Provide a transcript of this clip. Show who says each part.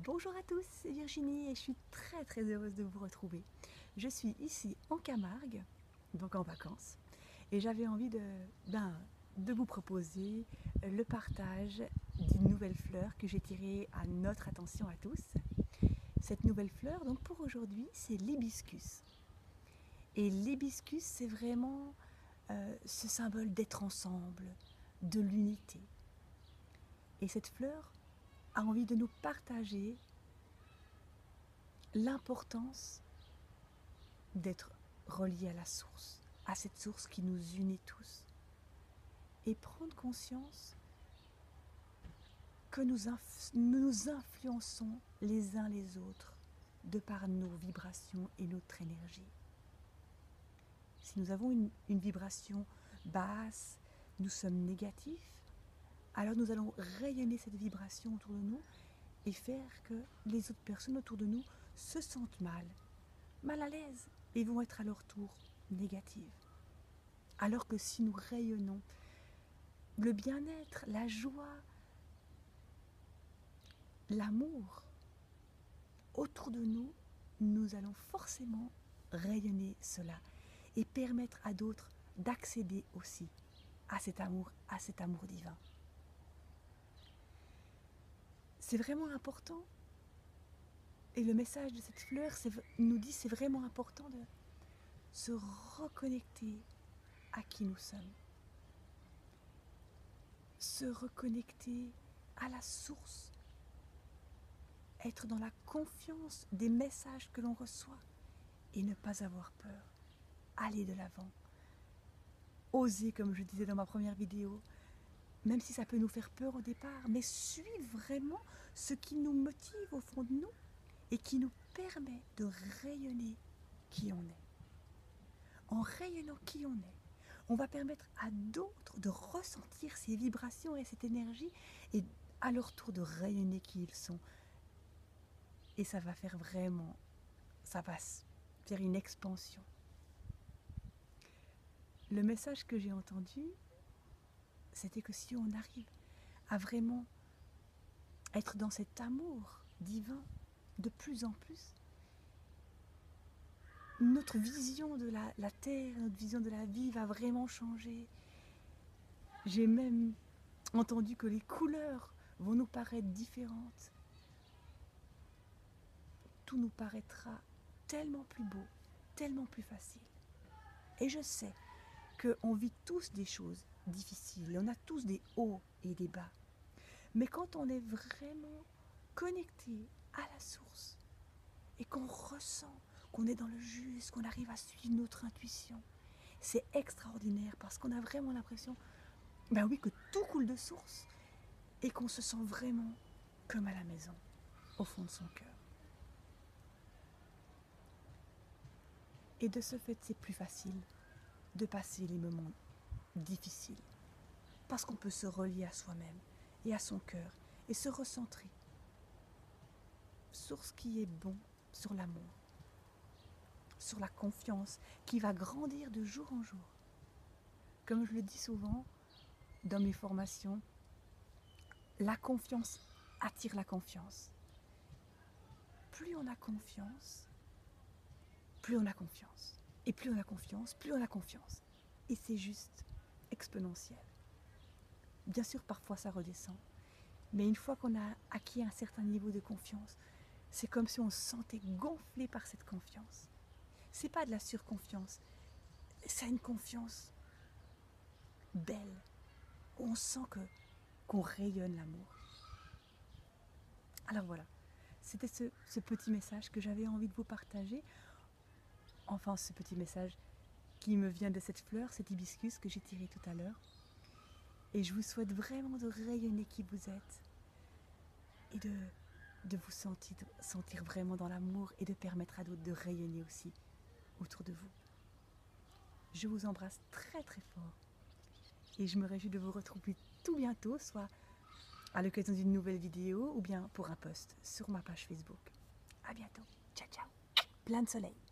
Speaker 1: Bonjour à tous, c'est Virginie et je suis très heureuse de vous retrouver. Je suis ici en Camargue, donc en vacances, et j'avais envie de vous proposer le partage d'une nouvelle fleur que j'ai tirée à notre attention à tous. Cette nouvelle fleur, donc pour aujourd'hui, c'est l'hibiscus. Et l'hibiscus, c'est vraiment ce symbole d'être ensemble, de l'unité. Et cette fleur a envie de nous partager l'importance d'être relié à la source, à cette source qui nous unit tous. Et prendre conscience que nous influençons les uns les autres de par nos vibrations et notre énergie. Si nous avons une vibration basse, nous sommes négatifs, alors nous allons rayonner cette vibration autour de nous et faire que les autres personnes autour de nous se sentent mal à l'aise et vont être à leur tour négatives. Alors que si nous rayonnons le bien-être, la joie, l'amour autour de nous, nous allons forcément rayonner cela et permettre à d'autres d'accéder aussi à cet amour divin. C'est vraiment important. Et le message de cette fleur nous dit que c'est vraiment important de se reconnecter à qui nous sommes. Se reconnecter à la source. Être dans la confiance des messages que l'on reçoit et ne pas avoir peur. Aller de l'avant. Oser, comme je disais dans ma première vidéo, même si ça peut nous faire peur au départ, mais suivre vraiment ce qui nous motive au fond de nous et qui nous permet de rayonner qui on est. En rayonnant qui on est, on va permettre à d'autres de ressentir ces vibrations et cette énergie et à leur tour de rayonner qui ils sont. Et ça va faire une expansion. Le message que j'ai entendu, c'était que si on arrive à vraiment être dans cet amour divin de plus en plus, notre vision de la terre, notre vision de la vie va vraiment changer. J'ai même entendu que les couleurs vont nous paraître différentes. Tout nous paraîtra tellement plus beau, tellement plus facile. Et je sais qu'on vit tous des choses difficiles, on a tous des hauts et des bas. Mais quand on est vraiment connecté à la source et qu'on ressent qu'on est dans le juste, qu'on arrive à suivre notre intuition, c'est extraordinaire parce qu'on a vraiment l'impression, que tout coule de source et qu'on se sent vraiment comme à la maison, au fond de son cœur. Et de ce fait, c'est plus facile de passer les moments difficiles parce qu'on peut se relier à soi-même et à son cœur et se recentrer sur ce qui est bon, sur l'amour, sur la confiance qui va grandir de jour en jour. Comme je le dis souvent dans mes formations, la confiance attire la confiance. Plus on a confiance, plus on a confiance. Et plus on a confiance, plus on a confiance. Et c'est juste exponentiel. Bien sûr, parfois ça redescend. Mais une fois qu'on a acquis un certain niveau de confiance, c'est comme si on se sentait gonflé par cette confiance. C'est pas de la surconfiance, c'est une confiance belle. On sent qu'on rayonne l'amour. Alors voilà, c'était ce petit message que j'avais envie de vous partager. Enfin, ce petit message qui me vient de cette fleur, cet hibiscus que j'ai tiré tout à l'heure. Et je vous souhaite vraiment de rayonner qui vous êtes et de vous sentir vraiment dans l'amour et de permettre à d'autres de rayonner aussi autour de vous. Je vous embrasse très fort et je me réjouis de vous retrouver tout bientôt, soit à l'occasion d'une nouvelle vidéo ou bien pour un post sur ma page Facebook. À bientôt, ciao ciao, plein de soleil.